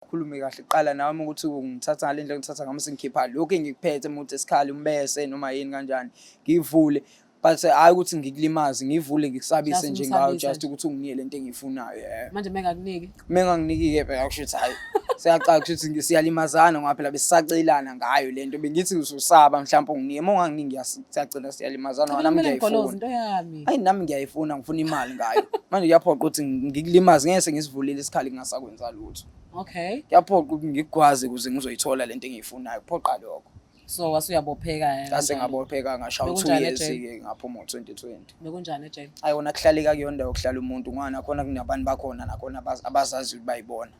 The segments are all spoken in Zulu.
Khulume kahle qala nami ukuthi ngithatha ngale ndlela ngithatha ngami sengikhipha lokho engikuphethe ukuthi esikhali umbese noma yini kanjani ngivule but hayi ukuthi ngikulimaze ngivule ngikusabise nje ngayo just ukuthi unginike lento engiyifunayo manje mengakuniki menganginiki-ke phela kusho ukuthi hayi siyaqala kusho ukuthi siyalimazana ngoba phela besisacelana ngayo lento bengithi ususaba mhlawumbe unginike uma unganginiki siyagcina siyalimazana nami ngiyayifuna into yami hayi nami ngiyayifuna ngifuna imali ngayo manje kuyaphoqa ukuthi ngikulimaze ngeke sengisivulile isikhali ngingasakwenza lutho. Okay. Kuyaphoqa ukuthi ngikwazi ukuze ngizoyithola lento engiyifunayo kuphoqa lokho. So wasuyabopheka Ngase ngabopheka ngashaya 2 years ke ngaphuma ngo-2020. Bekunjani ejele? Hayi wona kuhlaleka kuyona ndawo kuhlala umuntu ngoba nakhona kunabantu bakhona nakhona abazazi ukuthi bayibona.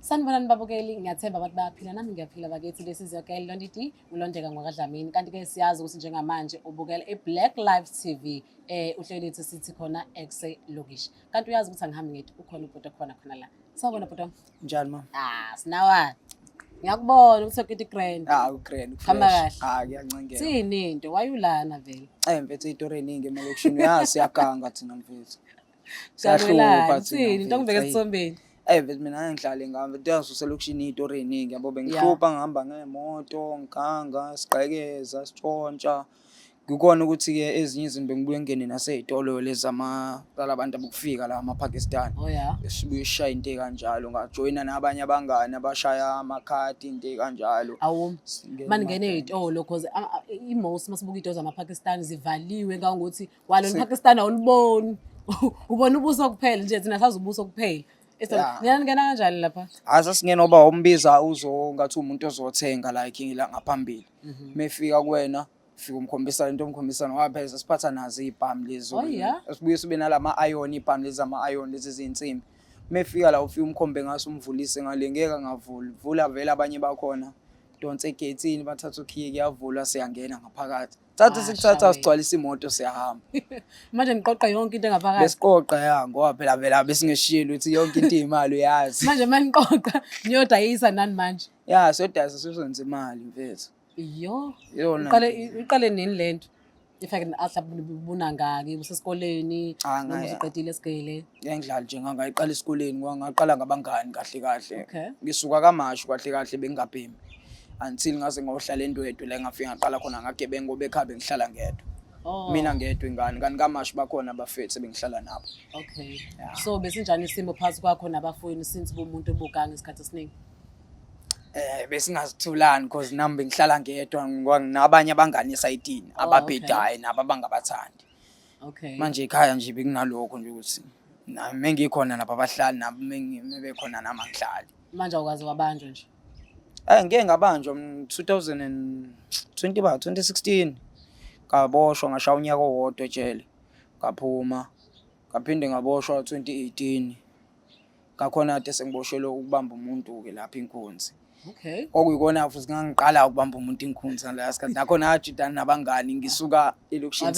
Sanibonani babukeli, ngiyathemba abantu bayaphila nami ngiyaphila bakithi lesi sizokela Londidi ulondeka ngwakadlamini kanti ke siyazi ukuthi njengamanje ubukela eBlack Live TV uhleli ethi sithi khona exe lokish kanti uyazi ukuthi angihambi ngithi ukhona ubhuti khona la sawubona bhuti Njani ma? Sinawa ngiyakubona ukuthi ukiti grand Grand hamba kahle kuyancengela sini into wayulana vele mfethu itori eningi emalokishini siyaganga thina mfethu siyahlupha sini into ngibeke esithombeni Vele mina ngihlale ngami ngiyazi uselokishini itori eningi yabo bengihlupha ngihamba ngemoto ngiganga sigqekeza sitshontsha ngikona ukuthi ke ezinye izinto bengibuye ngene nasezitolo lezi abantu abukufika la amaPakistan sibuye sishaya into kanjalo ngajoyina nabanye abangani abashaya amakhadi into kanjalo manje ngene ezitolo because most masibuka izitolo zamaPakistan zivaliwe ngokuthi walo iPakistan awuliboni ubona ubuso kuphela nje thina sazi ubuso kuphela ngena kanjani lapha? Asasingena oba umbiza ngathi umuntu ozothenga like la ngaphambili. Mefika kuwena, fika umkhombisa lento omkhombisana waphela siphatha nazo izibhamu lezo. Asibuye sibe nalama iron ibhamu lezi ama-iron lezi ezinsimbi. Mefika la ufika umkhombe ngaso umvulise ngale ngeke ngavula. Vula vele abanye bakhona. Donse egate bathatha ukhiye kuyavula siyangena ngaphakathi. Thatha sikuthatha sigcwalisa imoto siyahamba. Manje niqoqa yonke into engaphakathi. Besiqoqa ngoba phela vela besingeshilo ukuthi yonke into imali uyazi. Manje maniqoqa niyodayisa nani manje? Siyodayisa sizoyenza imali mfethu. Uqale nini lento? Ifake ahlabuna ngaki usesikoleni noma usuqedile esigele. Ngiyangidlala nje ngayiqala esikoleni ngaqala ngabangani kahle. Ngisuka kaMashu kahle bengingabhemi. Until ngaze ngohlala endwedwe la ngafika ngaqala khona ngagebenga ngoba ekhaya bengihlala ngedwa. Mina ngedwa ingane kanti kaMashu bakhona abafethu bengihlala nabo. Okay. So besinjani isimo phakathi kwakho nabafowenu since bomuntu obuganga isikhathi esiningi? Besingazithulani because nami bengihlala ngedwa nginabanye abangani esayidini ababhedayo nabo abangabathandi. Okay. Manje ekhaya nje bekunalokho nje ukuthi nami mengikhona nabo abahlali nabo bekhona nami angihlali. Manje awukazi wabanjwa nje. Ngeke ngabanjwa 2016 ngaboshwa ngashaya unyaka owodwa ejele ngaphuma ngaphinde ngaboshwa 2018 ngakhona kade sengiboshelwe ukubamba umuntu ke lapha inkunzi. Okay. Okuyikona futhi ngangiqala ukubamba umuntu inkunzi la sikhathi nakhona ajidana nabangani ngisuka elokishini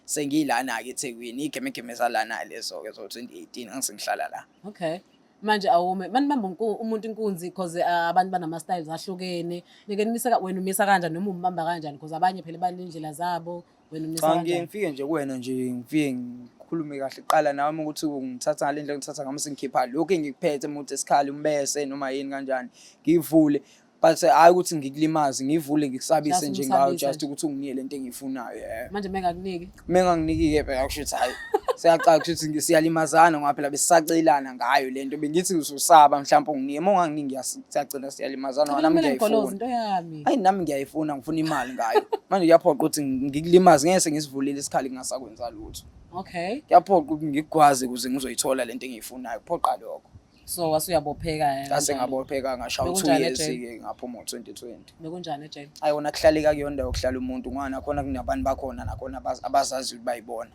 sengilana ke eThekwini igemegeme lana lezo ke 2018 ngisengihlala la. Okay. Manje awume manibamba umuntu inkunzi because abantu banama styles ahlukene nike nimiseka wena umisa kanjani noma umbamba kanjani because abanye phela banendlela zabo wena umisa kanjani? Ngifike nje kuwena nje ngifike ngikhulume kahle qala nami ukuthi ngithatha ngale ndlela ngithatha ngami sengikhipha lokho engikuphethe ukuthi esikhali umbese noma yini kanjani ngivule but hayi ukuthi ngikulimaze ngivule ngikusabise nje ngayo just ukuthi unginike lento engiyifunayo manje mengakuniki menganginiki-ke phela kusho ukuthi hayi siyaqala kusho ukuthi siyalimazana ngoba phela besisacelana ngayo lento bengithi ususaba mhlawumbe unginike uma unganginiki siyagcina siyalimazana nami ngiyayifuna into yami hayi nami ngiyayifuna ngifuna imali ngayo manje kuyaphoqa ukuthi ngikulimaze ngeke sengisivulile isikhali ngingasakwenza lutho. Okay. Kuyaphoqa ukuthi ngikwazi ukuze ngizoyithola lento engiyifunayo kuphoqa lokho. So wasuyabopheka ngase ngabopheka ngashaya 2 years ke ngaphuma ngo-2020. Bekunjani ejele? Hayi wona kuhlaleka kuyona ndawo kuhlala umuntu ngoba nakhona kunabantu bakhona nakhona abazazi ukuthi bayibona.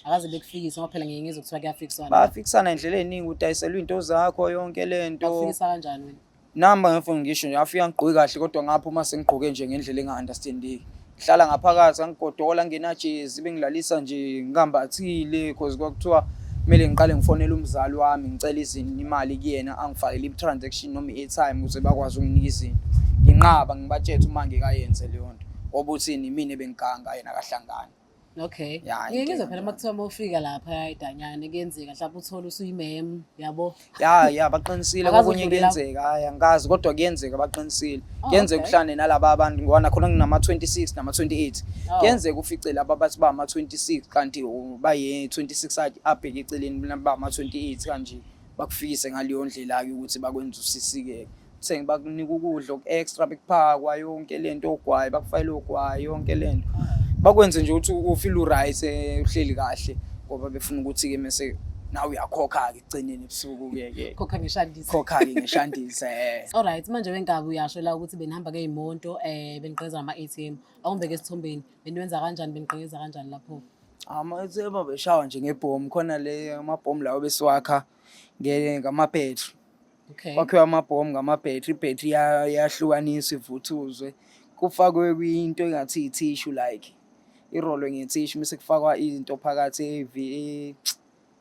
Akaze bekufikisa ngoba phela ngeke ngizokuthiwa kuyafikiswana. Bafikisana indlela eningi udayiselwa into zakho yonke lento. Bafikisa kanjani wena? Namba ngifuna ngisho nje afika ngigqoke kahle kodwa ngapha uma sengigqoke nje ngendlela enga-understandeki. Ngihlala ngaphakathi angigodola ngenajezi bengilalisa nje ngikambathile because kwakuthiwa kumele ngiqale ngifonele umzali wami ngicela imali kuyena angifakele i-transaction noma i-airtime ukuze bakwazi ukunginika izinto. Nginqaba ngibatshela uma ngikayenze leyo nto. Obuthini mina bengiganga yena kahlangana. Okay. Ya, Ngeke into phela enkanjalo. makuthiwa mawufika lapha eDanyana kuyenzeka mhlawumbe uthole usuyimem, yabo. Ya baqinisile Akaze kokunye udlule lapho. kuyenzeka hayi angikazi kodwa kuyenzeka baqinisile Oh, kuyenzeka okay. uhlane nalaba abantu ngoba khona kunama-26 nama-28 Oh. kuyenzeka ufice laba bathi bama-26 kanti bayi-26 abheke eceleni bama-28 kanje bakufikise ngaleyo ndlela-ke ukuthi bakwenza usisike kuthenge bakunika ukudla oku-extra bekuphakwa yonke lento ogwayi bakufayele ogwayi yonke lento bakwenze nje ukuthi ufeel u-right uhleli kahle ngoba befuna ukuthi-ke mese nawe uyakhokha-ke ekugcineni ebusuku-ke Khokha ngeshandisa. khokha-ke ngeshandisa Alright, manje wengabe uyasho la ukuthi benihamba ngey'moto benigqeza ngama-ATM. Awumbeke esithombeni. Beniwenza kanjani benigqekeza kanjani lapho? ama-ATM beshawa nje ngebhomu khona le amabhomu lawo besiwakha ngama-battery Okay. kwakhiwa amabhomu ngama-battery ibhetri yahlukaniswa ivuthuzwe kufakwe kwinto engathi i-tissue like irolwe nge-tissue bese kufakwa izinto phakathi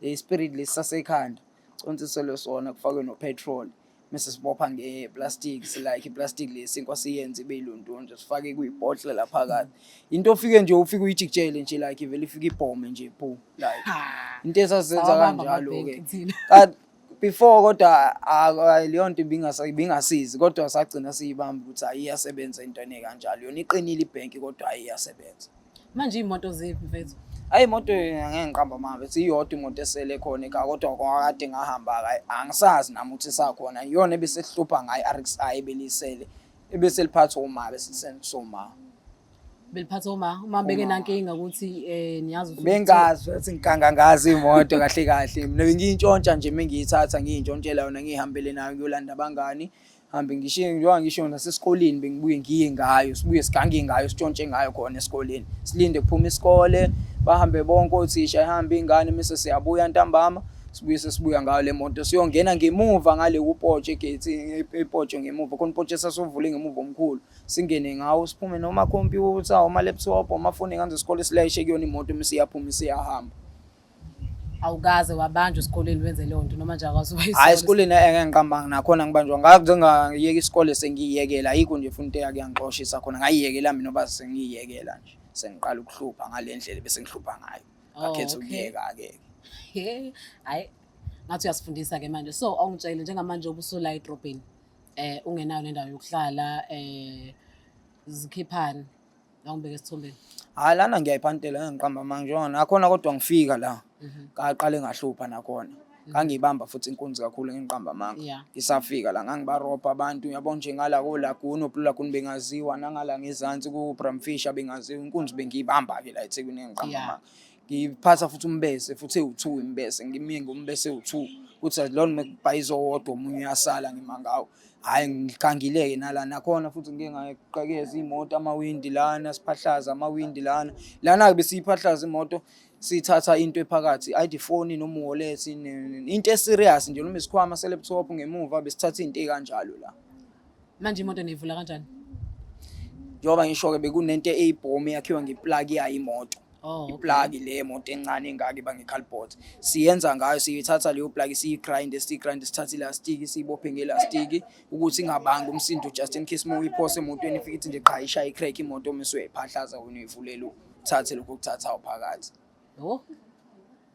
i-spirit lesi sasekhanda consiselwe sona kufakwe no-petrol mase sibopha nge-plastic like i-plastic lesi inkwasiyenza ibe iluntu sifake kuyibhotla la phakathi into ofike nje ufike uyijikijele nje like ivele ifike ibhome nje po like into esasenza kanjalo-ke kanti before kodwa leyo nto ibingasizi kodwa sagcina siyibamba ukuthi hayi iyasebenza into kanjalo yona iqinile ibhenki kodwa hayi iyasebenza. Manje iy'moto ziphi mfethu? Hayi imoto ngeke ngiqamba manje bethi iyodwa imoto esele khona ekhaya kodwa kwakade ngahamba angisazi nami ukuthi sakhona iyona ebesehlupa ngayo i-RXI ebelisele ebese liphathwa uma besisensoma Beliphatha uma beke nankinga ukuthi niyazi ukuthi bengazi ukuthi ngigangangazi imoto kahle kahle mina bengiyintshontsha nje mengiyithatha ngiyintshontshela yona ngihambele nayo ngiyolanda abangani hambe ngisho nasesikoleni bengibuye ngiye ngayo sibuye sigange ngayo sitshontshe ngayo khona esikoleni silinde kuphuma isikole bahambe bonke othisha ehamba ingane mise siyabuya ntambama sibuya ngayo le moto siyongena ngemuva ngale upotshe egate ipotshe ngemuva khona upotshe sasovule ngemuva omkhulu singene ngawo siphume noma computer oma laptop amafoni ngane zesikole silayishe kuyona imoto mise iyaphuma isiyahamba. awukaze wabanjwa esikoleni wenze leyo nto noma nje akwazi Hayi esikoleni engeke ngiqambanga nakhona ngibanjwa ngakuze ngiyeka isikole sengiyiyekela ayikho nje futhi into yakuyangixoshisa khona ngayiyekela mina oba sengiyiyekela nje sengiqala ukuhlupha ngalendlela bese ngihlupha ngayo ngakhetha ukuyeka-ke. Hayi ngathi uyasifundisa-ke manje so awungitshele njengamanje obusula edrobheni ungenayo nendawo yokuhlala zikhiphani awungibeke esithombeni. Hayi lana ngiyayiphantela ngiqamba manje nakhona kodwa ngifika la ngaqale ngahlupha nakhona ngangibamba futhi inkunzi kakhulu ngiqamba amanga ngisafika la ngangibarobha abantu uyabona nje ngala ko Lagoon oBlue Lagoon bengaziwa nangala ngezansi ku Bramfisher bengaziwa inkunzi bengiyibamba ke la eThekwini ngiqamba amanga ngiphatha futhi umbese futhi ewu2 imbese ngimie ngombese ewu2 uthi lona mekubhayizo wodwa omunye uyasala ngimangawo hayi ngigangileke nala nakhona futhi ngike ngaqhekeza imoto amawindi lana siphahlaza amawindi lana ke besiyiphahlaza imoto sithatha into ephakathi ID phone noma wallet into eserious nje noma isikhwama selaptop ngemuva besithatha into ekanjalo la. Manje imoto nivula kanjani? Njoba ngisho ke bekunento eyibhomu yakhiwa ngeplug yayo imoto. Oh, iplug le moto encane engaka bangecalbot siyenza ngayo siyithatha leyo plug siyigrind sithatha elastic siyibophe ngelastic ukuthi ingabanga umsindo just in case moyiphose emotweni ifike ithi nje qha ishaya icrack imoto mase uyayiphahlaza wena uyivulela uthathe lokho ukuthatha phakathi. Oh.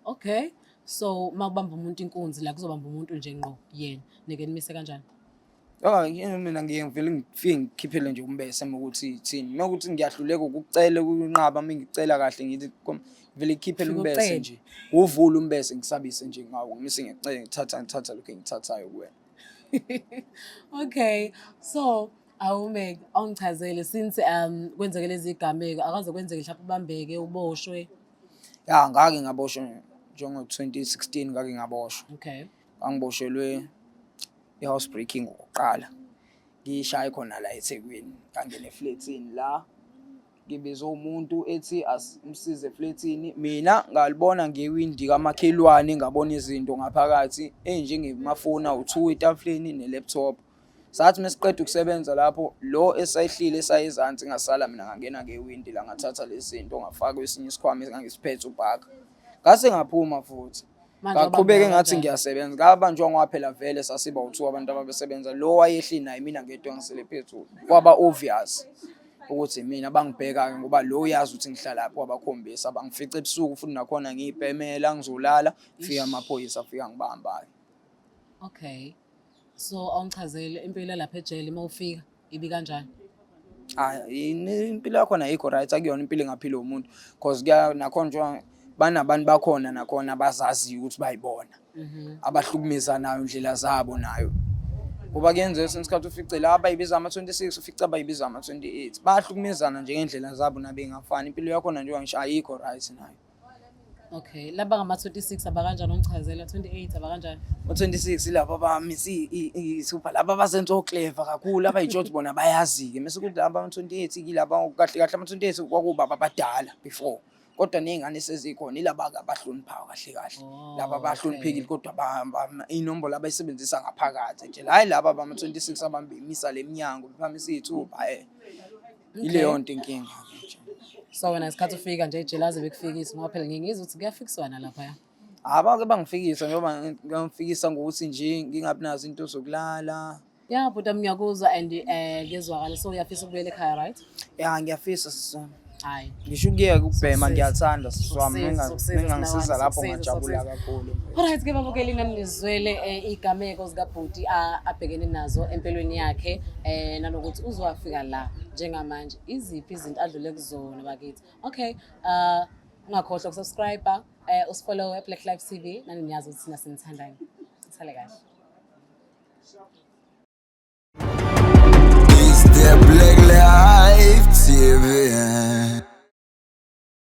Okay. So makubamba umuntu inkunzi la kuzobamba umuntu nje ngqo yena neke nimise kanjani? Mina ngiyevele ngifike ngikhiphele nje umbese ukuthi thini nokuthi ngiyahluleka ukucela ukunqaba mengicela kahle ngithi vele ikhiphele umbese nje uvula umbese ngisabise nje ngawo ngimise ngicela ngithatha lokho engithathayo kuwena. Okay. So awume awungichazele since kwenzeke lezi igameko akaze kwenzeke mhlawumbe ubambeke uboshwe. Ya ngake ngaboshwa njengo 2016 ngake ngaboshwa. Okay. Angiboshelwe i-housebreaking oqala ngishaya khona la eThekwini ngangena eflatini la ngibizwe umuntu ethi asimsize eflatini mina ngalibona ngewindi kamakhelwane ngabona izinto ngaphakathi enjengemafoni awu2 etafuleni nelaptop sathi mesiqeda ukusebenza lapho lo esayihlile esayizansi ngasala mina ngangena ngewindi la ngathatha lezinto ngafaka esinye isikhwama engangisiphethe ubhaka ngase ngaphuma futhi ngaqhubeka ngathi ngiyasebenza ngabanjwa ngwaphela vele sasiba u2 abantu ababesebenza lo wayehli naye mina ngedwa ngisele phezulu kwaba obvious ukuthi mina bangibheka ngoba lo uyazi ukuthi ngihlalaphi wabakhombisa bangifice ebusuku futhi nakhona ngiyibhemela ngizolala fika amaphoyisa afika ngibamba. Okay. So awungichazele impilo lapha ejele mawufika ibi kanjani? Impilo yakhona ayikho right, akuyona impilo engaphila umuntu because nakhona nje banabantu bakhona nakhona abazaziyo ukuthi bayibona abahlukumeza nayo indlela zabo nayo. Ngoba kuyenzeka esinye isikhathi ufice la abayibiza ama-26 ufice abayibiza ama-28 bahlukumezana nje ngendlela zabo nabengafani. Impilo yakhona nje ngisho ayikho right nayo. Okay, laba ngama-26 abakanjani ongichazela 28 abakanjani? U-26 laba abamisa isupha laba abasenza oclever kakhulu abayijoti bona bayazi-ke mase kuthi laba ama-28 kilaba kahle kahle ama-28 kwakuba abadala before kodwa ney'ngane sezikhona ilaba abahloniphayo kahle kahle laba abahloniphekile kodwa inombolo abayisebenzisa ngaphakathi nje hayi laba abama-26 abambemisa le minyango bephamisa iy'thupha ileyo nto inkinga nje. So wena isikhathi ufika nje ejelazi bekufikisa ngoba phela ngingizwa ukuthi kuyafikiswana lapha. Abake bangifikisa njengoba ngifikisa ngokuthi nje ngingabi nazo into zokulala. Yeah, but ngiyakuzwa and ngezwakala so uyafisa ukubuyela ekhaya right? Yeah, ngiyafisa sisona. Hayi. Ngisho ukuyeka ukubhema ngiyathanda siswami ngingangisiza lapho ngajabula kakhulu. Alright ke babukeli nanizwele igameko zikaBhuti abhekene nazo empelweni yakhe nanokuthi uzowafika la njengamanje iziphi izinto adlule kuzona bakithi. Okay, ungakhohlwa ukusubscribe usifollow Black Live TV nani niyazi ukuthi sina sinithandani. Sithale kahle. It's the Black Live TV.